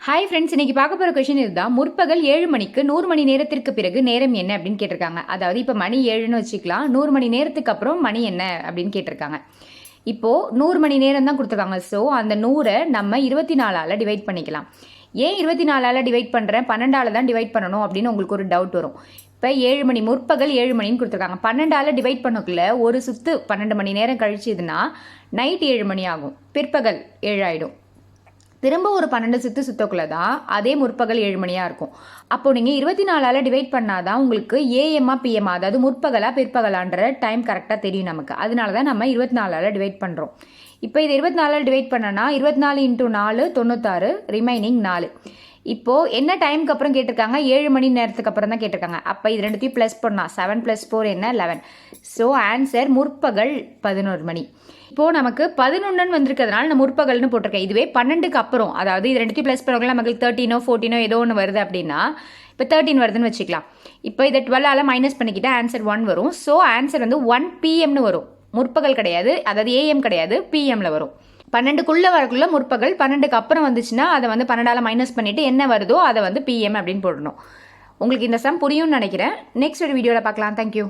Hi friends, இன்னைக்கு பார்க்க போகிற கொஷின் இதுதான். முற்பகல் 7 மணிக்கு 100 மணி நேரத்திற்கு பிறகு நேரம் என்ன அப்படின்னு கேட்டிருக்காங்க. அதாவது இப்போ மணி 7ன்னு வச்சுக்கலாம். 100 மணி நேரத்துக்கு அப்புறம் மணி என்ன அப்படின்னு கேட்டிருக்காங்க. இப்போது 100 மணி நேரம் தான் கொடுத்துருக்காங்க. ஸோ அந்த 100 நம்ம 24ஆல் டிவைட் பண்ணிக்கலாம். ஏன் 24ஆல் டிவைட் பண்ணுறேன், 12ஆல் தான் டிவைட் பண்ணணும் அப்படின்னு உங்களுக்கு ஒரு டவுட் வரும். இப்போ 7 மணி, முற்பகல் 7 மணின்னு கொடுத்துருக்காங்க. 12ஆல் டிவைட் பண்ணக்குள்ள ஒரு சுற்று 12 மணி நேரம் கழிச்சுதுன்னா நைட் 7 மணி ஆகும், பிற்பகல் 7 ஆகிடும். திரும்ப ஒரு 12 சுற்றக்குள்ள தான் அதே முற்பகல் 7 மணியாக இருக்கும். அப்போ நீங்கள் 24ஆல் டிவைட் பண்ணாதான் உங்களுக்கு ஏஎம்மா பிஎம்மா, அதாவது முற்பகலா பிற்பகலான்ற டைம் கரெக்டாக தெரியும் நமக்கு. அதனால தான் நம்ம 24ஆல் டிவைட் பண்ணுறோம். இப்போ இது 24ஆல் டிவைட் பண்ணனா 24 × 4 96, ரிமைனிங் 4. இப்போது என்ன டைமுக்கு அப்புறம் கேட்டிருக்காங்க, 7 மணி நேரத்துக்கு அப்புறம் தான் கேட்டிருக்காங்க. அப்போ இது ரெண்டுத்தையும் ப்ளஸ் பண்ணால் 7 + 4 என்ன, 11. ஸோ ஆன்சர் முற்பகல் 11 மணி. இப்போது நமக்கு 11 வந்திருக்கிறதுனால நான் முற்பகல்னு போட்டிருக்கேன். இதுவே 12க்கு அப்புறம், அதாவது இது ரெண்டுத்தையும் ப்ளஸ் பண்ணுறவங்க நமக்கு 13ஓ 14ஓ ஏதோ ஒன்று வருது அப்படின்னா, இப்போ 13 வருதுன்னு வச்சுக்கலாம். இப்போ இதை 12ஆல் மைனஸ் பண்ணிக்கிட்டால் ஆன்சர் 1 வரும். ஸோ ஆன்சர் வந்து 1 PM வரும். முற்பகல் கிடையாது, அதாவது AM கிடையாது, PMல வரும். 12க்குள்ளே வரக்குள்ள முற்பகல், 12க்கு அப்புறம் வந்துச்சுன்னா அதை வந்து 12ஆல் மைனஸ் பண்ணிவிட்டு என்ன வருதோ அதை வந்து PM அப்படின்னு போடணும். உங்களுக்கு இந்த சம் புரியும்னு நினைக்கிறேன். நெக்ஸ்ட் ஒரு வீடியோவில் பார்க்கலாம். தேங்க்யூ.